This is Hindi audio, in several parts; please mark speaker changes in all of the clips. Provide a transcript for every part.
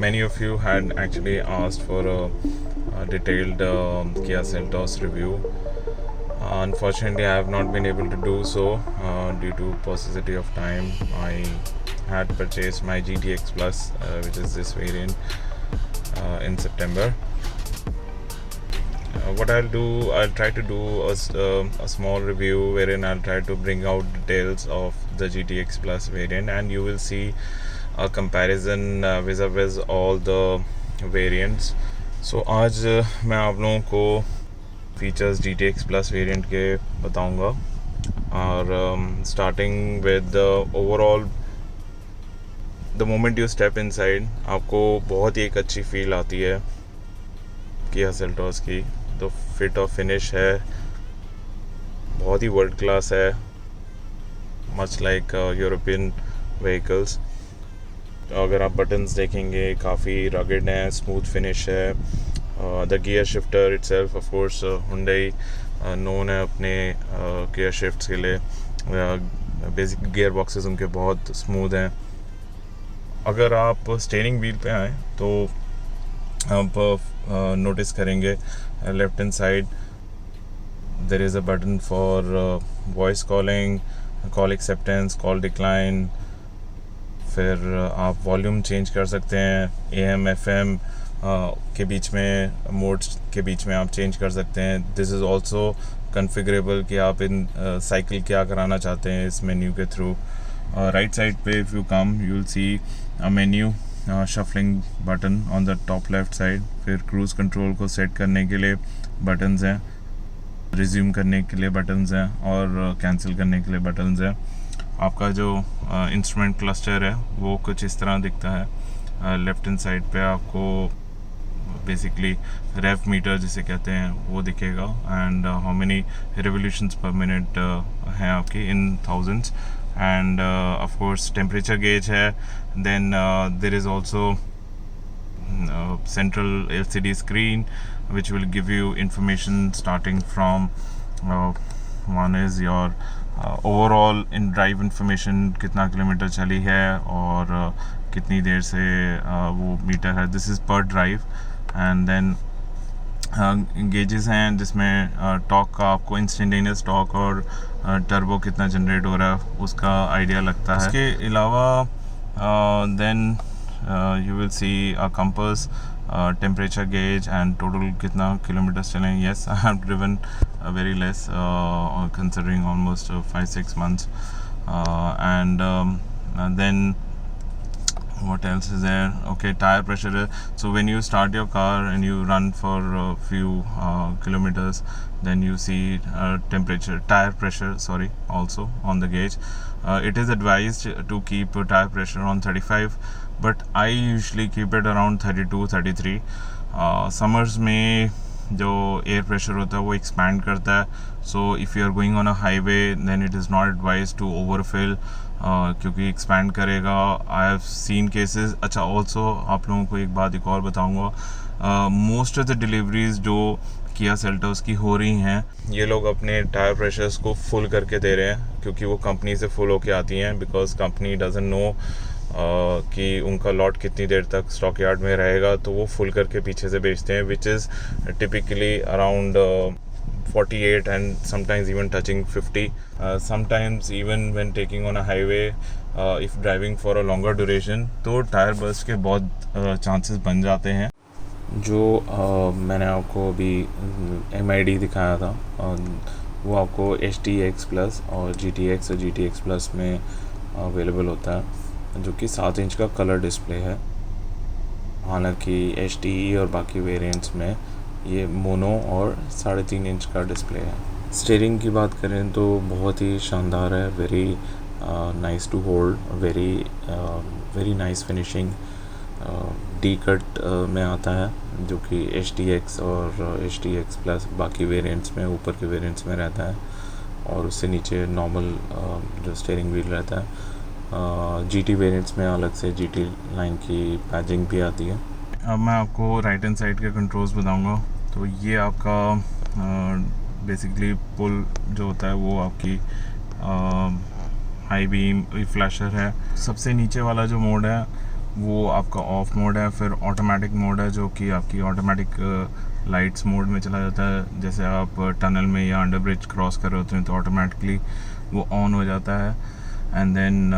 Speaker 1: many of you had actually asked for a detailed Kia Seltos review. Unfortunately, I have not been able to do so due to paucity of time. I had purchased my GTX Plus, which is this variant, in September. What I'll try to do a small review wherein I'll try to bring out details of the GTX Plus variant, and you will see a comparison vis-a-vis all the variants. So आज मैं आप लोगों को फीचर्स GTX Plus वेरिएंट के बताऊंगा, और starting with overall the moment you step inside आपको बहुत ही एक अच्छी फील आती है किया सेल्टोस की. तो फिट और फिनिश है बहुत ही वर्ल्ड क्लास है, मच लाइक यूरोपियन व्हीकल्स. अगर आप बटन्स देखेंगे काफ़ी रगड हैं, स्मूथ फिनिश है. The gear shifter itself of course Hyundai known है अपने गियर शिफ्ट्स के लिए. बेसिक गियर बॉक्सेस उनके बहुत स्मूथ हैं. अगर आप स्टीयरिंग व्हील पे आएँ तो आप नोटिस करेंगे left hand side there is a button for voice calling, call acceptance, call decline. फिर आप वॉल्यूम चेंज कर सकते हैं, AM FM के बीच में, मोड्स के बीच में आप चेंज कर सकते हैं. दिस इज़ ऑल्सो कन्फिगरेबल कि आप इन साइकिल क्या कराना चाहते हैं इस मेन्यू के थ्रू. राइट साइड पे if you come you will see a menu shuffling button on the top left side. फिर क्रूज़ कंट्रोल को सेट करने के लिए बटन्स हैं, रिज्यूम करने के लिए बटन्स हैं, और कैंसिल करने के लिए बटन्स हैं. आपका जो इंस्ट्रूमेंट क्लस्टर है वो कुछ इस तरह दिखता है. लेफ्ट हैंड साइड पे आपको बेसिकली रेव मीटर जिसे कहते हैं वो दिखेगा, and how many revolutions per minute हैं आपकी in thousands. And of course temperature gauge है. Then there is also central LCD screen which will give you information starting from one is your overall in drive information, कितना किलोमीटर चली है और कितनी देर से वो मीटर है. This is per drive. And then gauges हैं जिसमें टॉर्क का आपको इंस्टेंटेनियस टॉर्क और टर्बो कितना जनरेट हो रहा है उसका आइडिया लगता है. इसके अलावा then you will see a compass, temperature gauge and total कितना किलोमीटर चले. yes, I have driven very less considering almost 5-6 months. And then what else is there? Okay, tire pressure. So when you start your car and you run for a few kilometers, then you see tire pressure also on the gauge. It is advised to keep tire pressure on 35, but I usually keep it around 32-33. Summers में जो एयर प्रेशर होता है वो एक्सपैंड करता है. So if you are going on a highway then it is not advise to overfill, क्योंकि एक्सपैंड करेगा. I have seen cases. अच्छा, ऑल्सो आप लोगों को एक बात और बताऊंगा, मोस्ट ऑफ द डिलीवरीज जो किया सेल्टोस की हो रही हैं, ये लोग अपने टायर प्रेशर्स को फुल करके दे रहे हैं क्योंकि वो कंपनी से फुल होके आती हैं. बिकॉज कंपनी डजंट नो कि उनका लॉट कितनी देर तक स्टॉक यार्ड में रहेगा, तो वो फुल करके पीछे से बेचते हैं, which is typically around 48 and sometimes even touching 50. Sometimes even when taking on a highway, if driving for a longer duration, तो टायर बर्स्ट के बहुत चांसेस बन जाते हैं. जो मैंने आपको अभी MID दिखाया था वो आपको HTX Plus और GTX और GTX Plus में अवेलेबल होता है, जो कि 7 इंच का कलर डिस्प्ले है. हालांकि HTE और बाकी वेरिएंट्स में ये मोनो और 3.5 इंच का डिस्प्ले है. स्टीयरिंग की बात करें तो बहुत ही शानदार है, very nice to hold, very nice finishing. D cut में आता है जो कि HTX और HTX Plus बाकी वेरिएंट्स में, ऊपर के वेरिएंट्स में रहता है, और उससे नीचे नॉर्मल जो स्टीयरिंग व्हील रहता है. GT वेरिएंट्स में अलग से GT लाइन की पैजिंग भी आती है. अब मैं आपको राइट हैंड साइड के कंट्रोल्स बताऊंगा. तो ये आपका बेसिकली पुल जो होता है वो आपकी हाई बीम फ्लैशर है. सबसे नीचे वाला जो मोड है वो आपका ऑफ मोड है। फिर ऑटोमेटिक मोड है जो कि आपकी ऑटोमेटिक लाइट्स मोड में चला जाता है। जैसे आप टनल में या अंडर ब्रिज क्रॉस कर रहे होते हैं तो ऑटोमेटिकली वो ऑन हो जाता है। And then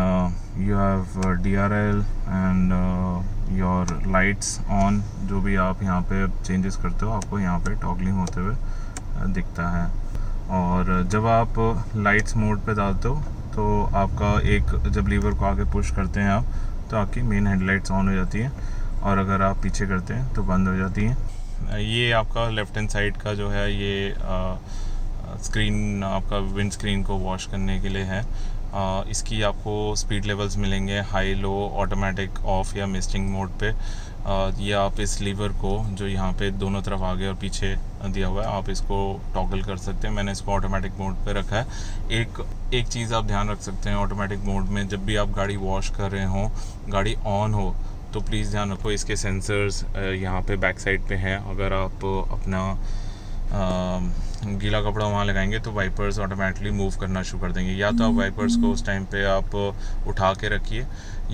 Speaker 1: you have DRL and your lights on. जो भी आप यहाँ पे चेंजेस करते हो आपको यहाँ पे टॉगलिंग होते हुए दिखता है। और जब आप लाइट्स मोड पे डालते हो तो आपका एक जब लीवर को आगे पुश करते हैं आप तो आपकी मेन हेडलाइट्स ऑन हो जाती हैं, और अगर आप पीछे करते हैं तो बंद हो जाती हैं। ये आपका लेफ़्ट हैंड साइड का जो है ये स्क्रीन आपका विंड स्क्रीन को वॉश करने के लिए है। इसकी आपको स्पीड लेवल्स मिलेंगे हाई, लो, ऑटोमेटिक, ऑफ या मिस्टिंग मोड पे। ये आप इस लीवर को जो यहाँ पे दोनों तरफ आगे और पीछे दिया हुआ है आप इसको टॉगल कर सकते हैं। मैंने इसको ऑटोमेटिक मोड पे रखा है। एक चीज़ आप ध्यान रख सकते हैं ऑटोमेटिक मोड में, जब भी आप गाड़ी वॉश कर रहे हो, गाड़ी ऑन हो, तो प्लीज़ ध्यान रखो इसके सेंसर्स यहाँ पे बैक साइड पे हैं। अगर आप अपना गीला कपड़ा वहाँ लगाएंगे तो वाइपर्स ऑटोमेटिकली मूव करना शुरू कर देंगे। या तो आप वाइपर्स को उस टाइम पे आप उठा के रखिए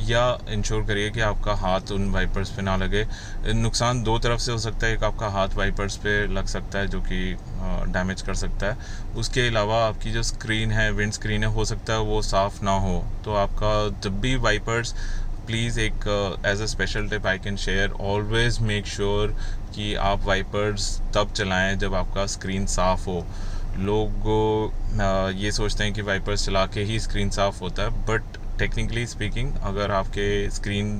Speaker 1: या इंश्योर करिए कि आपका हाथ उन वाइपर्स पे ना लगे। नुकसान दो तरफ से हो सकता है, एक आपका हाथ वाइपर्स पे लग सकता है जो कि डैमेज कर सकता है। उसके अलावा आपकी जो स्क्रीन है, विंड स्क्रीन है, हो सकता है वो साफ़ ना हो, तो आपका जब भी वाइपर्स प्लीज़ एक as a special tip I can share, always make sure कि आप वाइपर्स तब चलाएं जब आपका स्क्रीन साफ़ हो। लोग ये सोचते हैं कि वाइपर्स चला के ही स्क्रीन साफ़ होता है, बट टेक्निकली स्पीकिंग अगर आपके स्क्रीन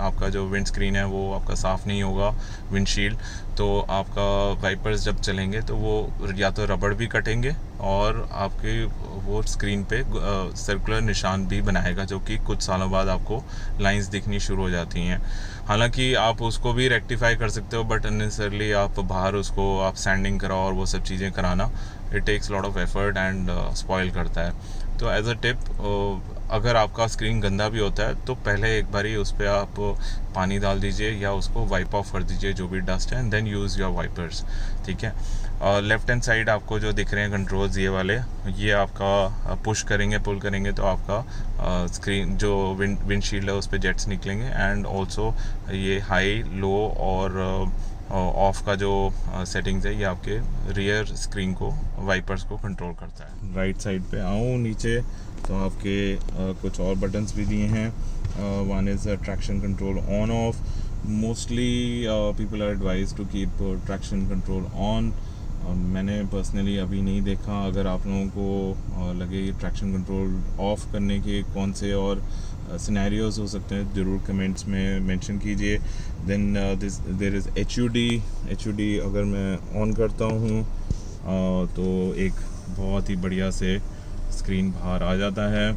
Speaker 1: आपका जो विंड स्क्रीन है वो आपका साफ़ नहीं होगा, विंडशील्ड, तो आपका वाइपर्स जब चलेंगे तो वो या तो रबड़ भी कटेंगे और आपके वो स्क्रीन पे सर्कुलर निशान भी बनाएगा, जो कि कुछ सालों बाद आपको लाइंस दिखनी शुरू हो जाती हैं। हालांकि आप उसको भी रेक्टिफाई कर सकते हो, बट अननेसेसरली आप बाहर उसको आप सैंडिंग कराओ और वो सब चीज़ें कराना, it takes lot of effort and spoil करता है। तो एज अ टिप, अगर आपका स्क्रीन गंदा भी होता है तो पहले एक बारी उस पर आप पानी डाल दीजिए या उसको वाइप ऑफ कर दीजिए जो भी डस्ट है, and then use your wipers, ठीक है। लेफ़्ट हैंड साइड आपको जो दिख रहे हैं कंट्रोल्स ये वाले, ये आपका पुश करेंगे, पुल करेंगे तो आपका स्क्रीन जो विंडशील्ड है उस पर जेट्स निकलेंगे, एंड ऑल्सो ये हाई, लो और ऑफ का जो सेटिंग्स है ये आपके रियर स्क्रीन को, वाइपर्स को कंट्रोल करता है। राइट साइड पे आऊँ नीचे तो आपके कुछ और बटन्स भी दिए हैं। One is traction control on off. Mostly people are advise to keep traction control on. मैंने पर्सनली अभी नहीं देखा। अगर आप लोगों को लगे ट्रैक्शन कंट्रोल ऑफ करने के कौन से और सिनेरियोज हो सकते हैं ज़रूर कमेंट्स में मेंशन कीजिए। देन देयर इज़ HUD अगर मैं ऑन करता हूँ तो एक बहुत ही बढ़िया से स्क्रीन बाहर आ जाता है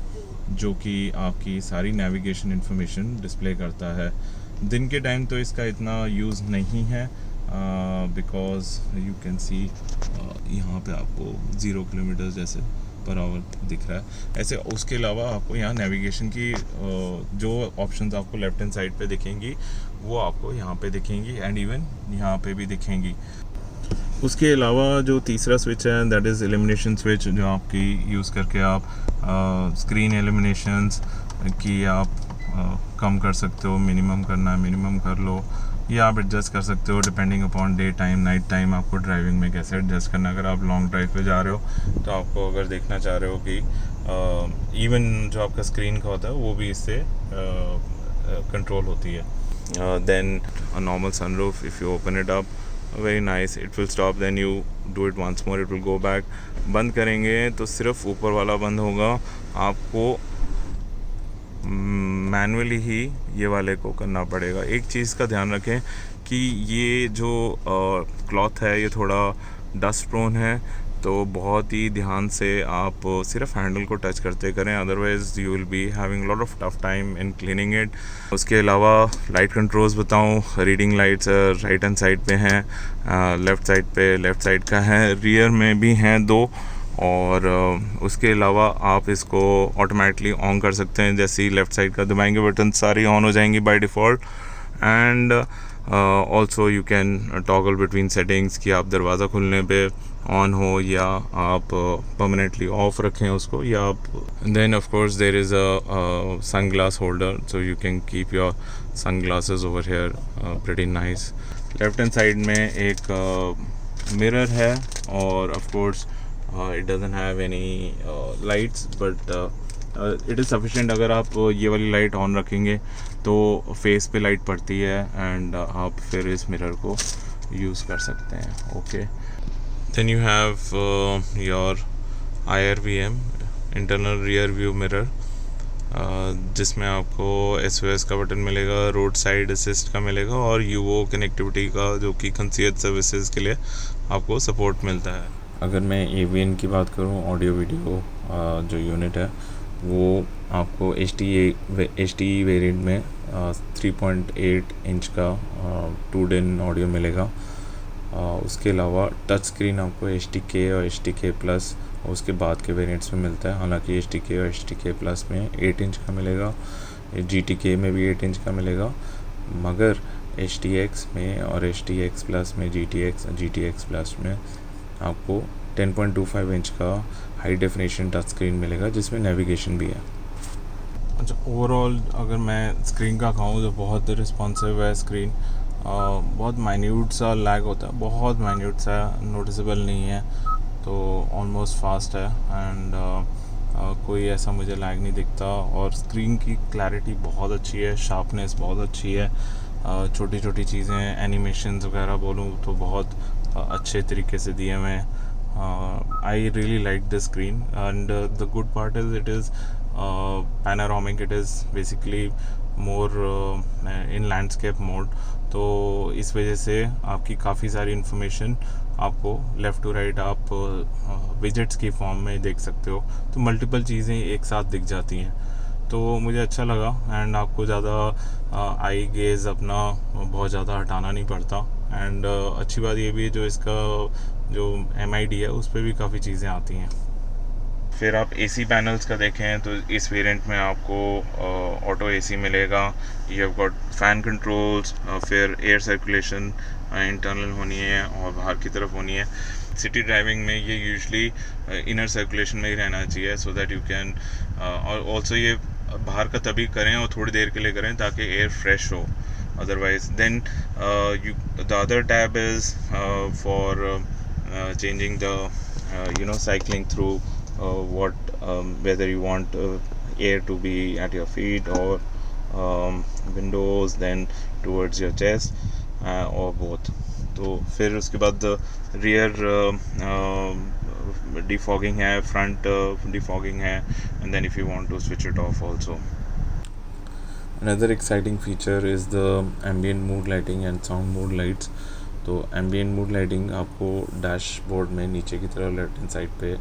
Speaker 1: जो कि आपकी सारी नेविगेशन इन्फॉर्मेशन डिस्प्ले करता है। दिन के टाइम तो इसका इतना यूज़ नहीं है बिकॉज यू कैन सी यहाँ पे आपको 0 किलोमीटर जैसे पर आवर दिख रहा है। ऐसे उसके अलावा आपको यहाँ नेविगेशन की जो ऑप्शंस आपको लेफ्ट हैंड साइड पे दिखेंगी वो आपको यहाँ पे दिखेंगी, एंड इवन यहाँ पे भी दिखेंगी। उसके अलावा जो तीसरा स्विच है दैट इज़ एलिमिनेशन स्विच, जो आपकी यूज़ करके आप स्क्रीन एलिमिनेशंस की आप कम कर सकते हो। मिनिमम करना है मिनिमम कर लो, या आप एडजस्ट कर सकते हो depending upon day time, night time आपको ड्राइविंग में कैसे एडजस्ट करना है। अगर आप लॉन्ग ड्राइव पे जा रहे हो तो आपको अगर देखना चाह रहे हो कि इवन जो आपका स्क्रीन का होता है वो भी इससे कंट्रोल होती है। Then a normal sunroof, if you open it up very nice, it will stop, then you do it once more, it will go back. बंद करेंगे तो सिर्फ ऊपर वाला बंद होगा, आपको मैनुअली ही ये वाले को करना पड़ेगा। एक चीज़ का ध्यान रखें कि ये जो क्लॉथ है ये थोड़ा डस्ट प्रोन है, तो बहुत ही ध्यान से आप सिर्फ हैंडल को टच करते करें, otherwise you will be having lot of tough time in cleaning it. उसके अलावा लाइट कंट्रोल्स बताऊं, reading lights right hand side पे हैं, लेफ़्ट साइड का है, रियर में भी हैं 2, और उसके अलावा आप इसको ऑटोमेटिकली ऑन कर सकते हैं। जैसे ही लेफ़्ट साइड का दबाएंगे बटन सारी ऑन हो जाएंगी by default. And also you can toggle between settings कि आप दरवाज़ा खुलने पे ऑन हो या आप परमानेंटली ऑफ रखें उसको, या आप then of course there is a sunglass holder, so you can keep your sunglasses over here, pretty nice. Left hand side में एक मिरर है, और of course it doesn't have any lights, but it is sufficient. अगर आप ये वाली लाइट ऑन रखेंगे तो फेस पे लाइट पड़ती है, एंड आप फिर इस मिरर को यूज़ कर सकते हैं. Okay, then you have your IRVM, internal rear view mirror, जिसमें आपको SOS का बटन मिलेगा, रोड साइड असिस्ट का मिलेगा, और UO कनेक्टिविटी का, जो कि कंसीयज सर्विसेज के लिए आपको सपोर्ट मिलता है. अगर मैं AVN की बात करूँ, ऑडियो वीडियो जो यूनिट है, वो आपको HDE वेरिएंट में 3.8 इंच का 2DIN ऑडियो मिलेगा. उसके अलावा टच स्क्रीन आपको HDK और HDK प्लस उसके बाद के वेरिएंट्स में मिलता है. हालांकि HDK और HDK प्लस में 8 इंच का मिलेगा, GTK में भी 8 इंच का मिलेगा, मगर HDX में और HDX प्लस में, GTX प्लस में आपको 10.25 इंच का हाई डेफिनेशन टच स्क्रीन मिलेगा, जिसमें नेविगेशन भी है. अच्छा, ओवरऑल अगर मैं स्क्रीन का कहूँ तो बहुत रिस्पॉन्सिव है स्क्रीन. बहुत माइन्यूट सा लैग होता है, बहुत माइन्यूट सा, नोटिसेबल नहीं है, तो ऑलमोस्ट फास्ट है. एंड कोई ऐसा मुझे लैग नहीं दिखता, और स्क्रीन की क्लैरिटी बहुत अच्छी है, शार्पनेस बहुत अच्छी है. छोटी छोटी चीज़ें, एनिमेशंस वगैरह बोलूँ तो बहुत अच्छे तरीके से दिए हुए हैं. I really like the screen, and the good part is it is panoramic. It is basically more in landscape mode, तो इस वजह से आपकी काफ़ी सारी इन्फॉर्मेशन आपको लेफ़्ट टू राइट आप विजेट्स की फॉर्म में देख सकते हो, तो मल्टीपल चीज़ें एक साथ दिख जाती हैं, तो मुझे अच्छा लगा. एंड आपको ज़्यादा आई गेज़ अपना बहुत ज़्यादा हटाना नहीं पड़ता. एंड अच्छी बात ये भी है, जो इसका जो MID है उस पर भी काफ़ी चीज़ें आती हैं. फिर आप AC पैनल्स का देखें तो इस वेरिएंट में आपको ऑटो AC मिलेगा. You have got fan controls, फिर एयर सर्कुलेशन इंटरनल होनी है और बाहर की तरफ होनी है. सिटी ड्राइविंग में ये यूजुअली इनर सर्कुलेशन में ही रहना चाहिए, सो दैट यू कैन, और ऑल्सो ये बाहर का तभी करें और थोड़ी देर के लिए करें ताकि एयर फ्रेश हो. Otherwise, then the other tab is for changing the cycling through whether you want air to be at your feet or windows, then towards your chest, or both. तो फिर उसके बाद rear defogging है, front defogging है, and then if you want to switch it off also. Another exciting feature is the ambient mood lighting and sound mood lights. तो ambient mood lighting आपको डैशबोर्ड में नीचे की तरफ लेफ्ट हैंड साइड पे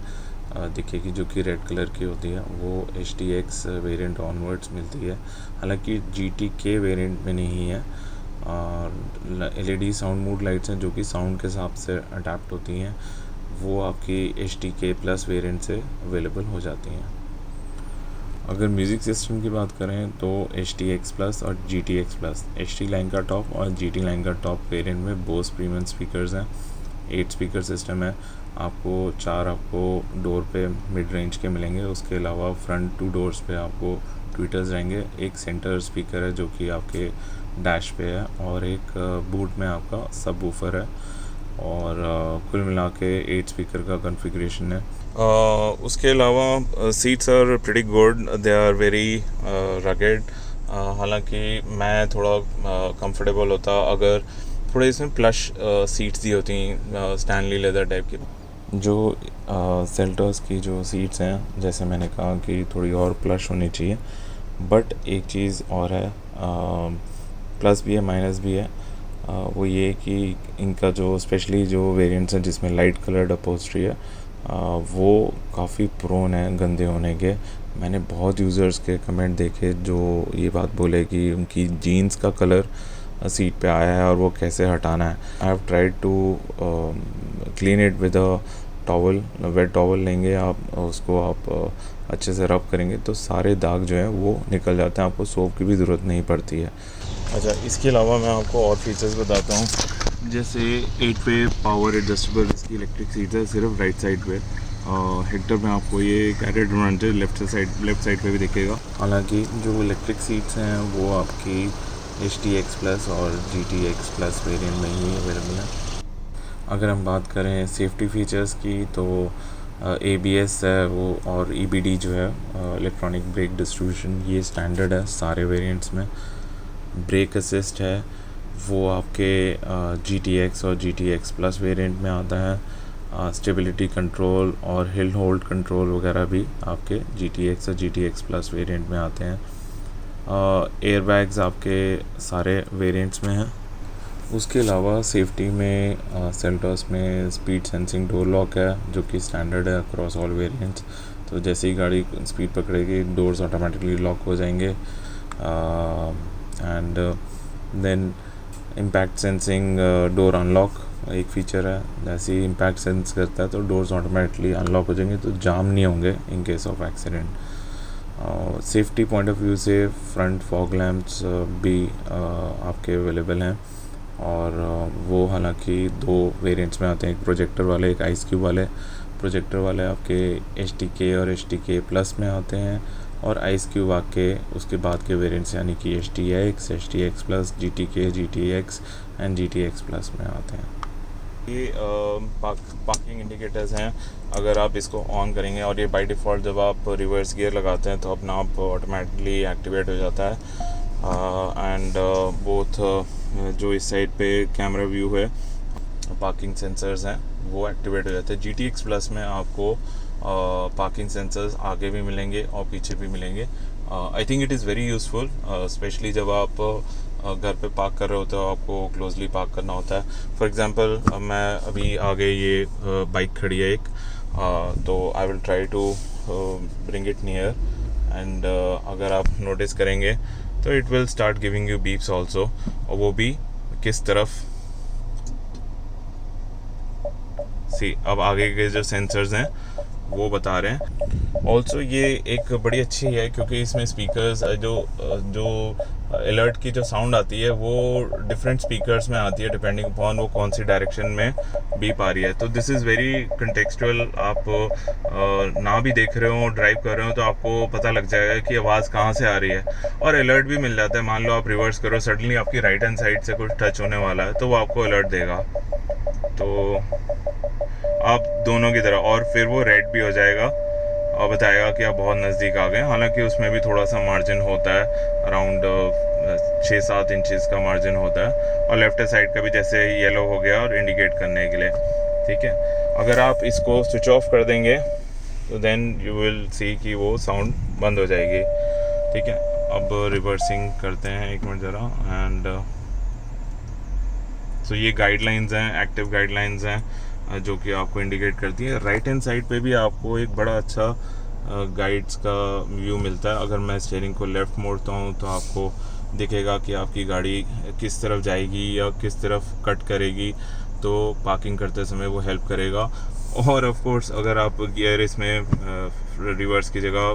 Speaker 1: दिखेगी, जो कि रेड कलर की होती है. वो HDX वेरिएंट ऑनवर्ड्स मिलती है, हालांकि GTK वेरिएंट में नहीं है. और LED साउंड मूड लाइट्स हैं जो कि साउंड के हिसाब से अडेप्ट होती हैं, वो आपकी HDK प्लस वेरिएंट से अवेलेबल हो जाती हैं. अगर म्यूज़िक सिस्टम की बात करें तो HDX प्लस और GTX प्लस, HD लाइन का टॉप और GT लाइन का टॉप वेरिएंट में बोस प्रीमियम स्पीकर्स हैं. 8 स्पीकर सिस्टम है. आपको 4 आपको डोर पे मिड रेंज के मिलेंगे. उसके अलावा फ्रंट 2 डोर्स पे आपको ट्विटर्स रहेंगे. एक सेंटर स्पीकर है जो कि आपके डैश पे है, और एक बूट में आपका सब वूफर है. और कुल मिला के 8 स्पीकर का कॉन्फ़िगरेशन है. उसके अलावा seats are pretty good, they are very rugged. हालांकि मैं थोड़ा कंफर्टेबल होता अगर थोड़े इसमें प्लश सीट्स दी होती स्टैनली लेदर टाइप की. जो सेल्टोस की जो सीट्स हैं, जैसे मैंने कहा कि थोड़ी और प्लश होनी चाहिए, बट एक चीज़ और है, प्लस भी है माइनस भी है. वो ये कि इनका जो स्पेशली जो वेरिएंट्स हैं जिसमें लाइट कलर्ड अपहोल्स्ट्री है, वो काफ़ी प्रोन है गंदे होने के. मैंने बहुत यूज़र्स के कमेंट देखे जो ये बात बोले कि उनकी जीन्स का कलर सीट पे आया है और वो कैसे हटाना है. I have tried to clean it with a towel. Wet towel लेंगे आप, उसको आप अच्छे से रब करेंगे तो सारे दाग जो हैं वो निकल जाते हैं, आपको सोप की भी ज़रूरत नहीं पड़ती है. अच्छा, इसके अलावा मैं आपको और फीचर्स बताता हूँ। जैसे 8 वे पावर एडजस्टेबल इसकी इलेक्ट्रिक सीट है, सिर्फ राइट साइड पे। हेक्टर में आपको ये एडेड एडवांटेज लेफ़्ट साइड पे भी दिखेगा। हालांकि जो इलेक्ट्रिक सीट्स हैं वो आपकी HTX प्लस और GTX प्लस वेरिएंट में ही अवेलेबल है। अगर हम बात करें सेफ्टी फीचर्स की तो ABS है वो, और EBD जो है इलेक्ट्रॉनिक ब्रेक डिस्ट्रीब्यूशन, ये स्टैंडर्ड है सारे वेरिएंट्स में। ब्रेक असिस्ट है वो आपके GTX और GTX प्लस वेरिएंट में आता है। स्टेबिलिटी कंट्रोल और हिल होल्ड कंट्रोल वगैरह भी आपके GTX और GTX प्लस वेरिएंट में आते हैं। एयरबैग्स आपके सारे वेरिएंट्स में हैं। उसके अलावा सेफ्टी में सेल्टॉस में स्पीड सेंसिंग डोर लॉक है जो कि स्टैंडर्ड है अक्रॉस ऑल वेरिएंट्स। तो जैसे ही गाड़ी स्पीड पकड़ेगी डोर्स ऑटोमेटिकली लॉक हो जाएंगे। And then impact sensing door unlock एक फ़ीचर है। जैसे ही इम्पैक्ट सेंस करता है तो डोर्स ऑटोमेटिकली अनलॉक हो जाएंगे, तो जाम नहीं होंगे in case of accident. Safety point of view से फ्रंट फॉग लैम्प्स भी आपके अवेलेबल हैं, और वो हालांकि 2 वेरिएंट्स में आते हैं, एक प्रोजेक्टर वाले एक आइस क्यूब वाले। प्रोजेक्टर वाले आपके HTK और HTK प्लस में आते हैं, और आइस क्यूब आके उसके बाद के वेरिएंट्स यानी कि HTX, HTX plus, GTK, GTX and GTX plus में आते हैं। ये पार्किंग इंडिकेटर्स हैं। अगर आप इसको ऑन करेंगे, और ये बाय डिफ़ॉल्ट जब आप रिवर्स गियर लगाते हैं तो अपना आप ऑटोमेटिकली एक्टिवेट हो जाता है। एंड बोथ जो इस साइड पे कैमरा व्यू है, पार्किंग सेंसर्स हैं, वो एक्टिवेट हो जाते हैं। GTX प्लस में आपको पार्किंग सेंसर्स आगे भी मिलेंगे और पीछे भी मिलेंगे। I think it is very useful, specially जब आप घर पे पार्क कर रहे होते हो, आपको क्लोजली पार्क करना होता है। फॉर एग्ज़ाम्पल मैं अभी आगे ये बाइक खड़ी है एक, तो I will try to bring it near, and अगर आप नोटिस करेंगे तो it will start giving you beeps also, और वो भी किस तरफ। सी अब आगे के जो सेंसर्स हैं वो बता रहे हैं। ऑल्सो ये एक बड़ी अच्छी है क्योंकि इसमें स्पीकर्स जो अलर्ट की जो साउंड आती है वो डिफरेंट स्पीकर्स में आती है डिपेंडिंग अपॉन वो कौन सी डायरेक्शन में बीप आ रही है। तो दिस इज़ वेरी कंटेक्सचुअल। आप ना भी देख रहे हो, ड्राइव कर रहे हो, तो आपको पता लग जाएगा कि आवाज़ कहाँ से आ रही है, और अलर्ट भी मिल जाता है। मान लो आप रिवर्स करो, सडनली आपकी राइट हैंड साइड से कुछ टच होने वाला है तो वो आपको अलर्ट देगा, तो आप दोनों की तरह, और फिर वो रेड भी हो जाएगा और बताएगा कि आप बहुत नज़दीक आ गए। हालांकि उसमें भी थोड़ा सा मार्जिन होता है, अराउंड 6-7 इंचज़ का मार्जिन होता है, और लेफ्ट साइड का भी जैसे येलो हो गया और इंडिकेट करने के लिए। ठीक है, अगर आप इसको स्विच ऑफ कर देंगे तो देन यू विल सी कि वो साउंड बंद हो जाएगी। ठीक है, अब रिवर्सिंग करते हैं, एक मिनट ज़रा। एंड सो ये गाइडलाइंस हैं, एक्टिव गाइडलाइंस हैं जो कि आपको इंडिकेट करती है। राइट हैंड साइड पे भी आपको एक बड़ा अच्छा गाइड्स का व्यू मिलता है। अगर मैं स्टीयरिंग को लेफ़्ट मोड़ता हूँ तो आपको दिखेगा कि आपकी गाड़ी किस तरफ जाएगी या किस तरफ कट करेगी, तो पार्किंग करते समय वो हेल्प करेगा। और ऑफ कोर्स अगर आप गियर इसमें रिवर्स की जगह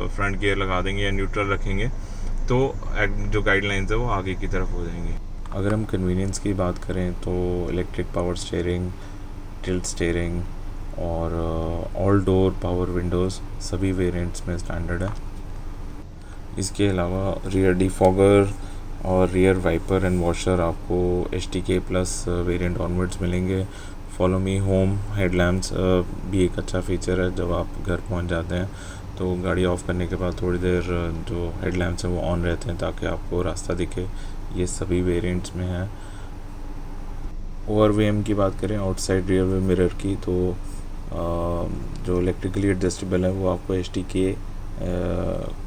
Speaker 1: फ्रंट गियर लगा देंगे या न्यूट्रल रखेंगे तो जो गाइडलाइंस है वो आगे की तरफ हो जाएंगी। अगर हम कन्वीनियंस की बात करें तो electric power steering, tilt steering और ऑल डोर पावर विंडोज़ सभी वेरिएंट्स में स्टैंडर्ड है। इसके अलावा रियर डिफॉगर और रियर वाइपर एंड वॉशर आपको HTK प्लस वेरिएंट ऑनवर्ड्स मिलेंगे। फॉलो मी होम हेडलैम्प्स भी एक अच्छा फीचर है। जब आप घर पहुंच जाते हैं तो गाड़ी ऑफ करने के बाद थोड़ी देर जो हेडलैम्प्स हैं वो ऑन रहते हैं ताकि आपको रास्ता दिखे। ये सभी वेरिएंट्स में है। ORVM की बात करें, आउटसाइड रियर व्यू मिरर की, तो जो इलेक्ट्रिकली एडजस्टेबल है वो आपको HTK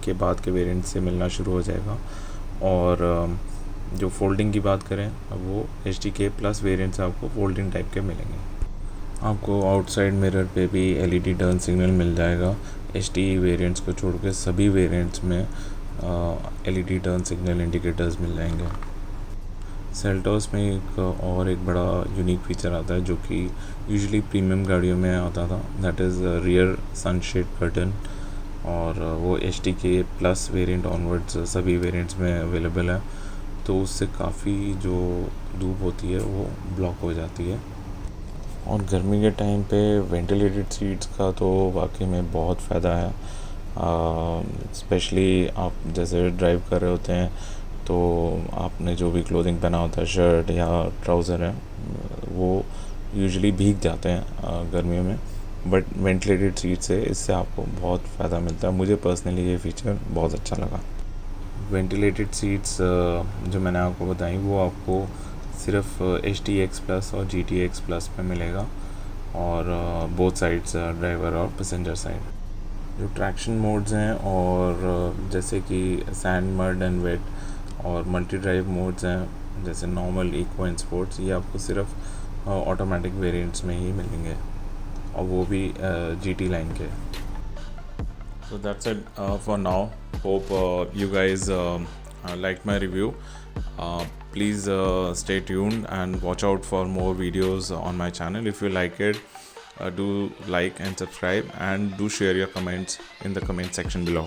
Speaker 1: के बाद के वेरिएंट से मिलना शुरू हो जाएगा। और जो फोल्डिंग की बात करें वो HTK प्लस वेरिएंट्स आपको फोल्डिंग टाइप के मिलेंगे। आपको आउटसाइड मिरर पे भी LED टर्न सिग्नल मिल जाएगा। HTE वेरिएंट्स को छोड़ के सभी वेरिएंट्स में LED टर्न सिग्नल इंडिकेटर्स मिल जाएंगे। सेल्टॉस में एक बड़ा यूनिक फीचर आता है जो कि यूजुअली प्रीमियम गाड़ियों में आता था, that is rear sunshade curtain, और वो HTK प्लस वेरिएंट ऑनवर्ड्स सभी वेरिएंट्स में अवेलेबल है। तो उससे काफ़ी जो धूप होती है वो ब्लॉक हो जाती है। और गर्मी के टाइम पे वेंटिलेटेड सीट्स का तो वाकई में बहुत फ़ायदा है। स्पेशली आप जैसे ड्राइव कर रहे होते हैं तो आपने जो भी क्लोथिंग पहना होता है, शर्ट या ट्राउज़र है, वो यूजुअली भीग जाते हैं गर्मियों में, बट वेंटिलेटेड सीट से इससे आपको बहुत फ़ायदा मिलता है। मुझे पर्सनली ये फ़ीचर बहुत अच्छा लगा। वेंटिलेटेड सीट्स जो मैंने आपको बताई वो आपको सिर्फ HT-X प्लस और GT-X प्लस पे मिलेगा, और बोथ साइड्स, ड्राइवर और पैसेंजर साइड। जो ट्रैक्शन मोड्स हैं और जैसे कि सैंड, मड एंड वेट, और मल्टी ड्राइव मोड्स हैं जैसे नॉर्मल, इको एंड स्पोर्ट्स, ये आपको सिर्फ ऑटोमेटिक वेरिएंट्स में ही मिलेंगे, और वो भी GT लाइन के। So that's it for now. Hope you guys liked my review. Please stay tuned and watch out for more videos on my channel. If you like it, do like and subscribe, and do share your comments in the comment section below.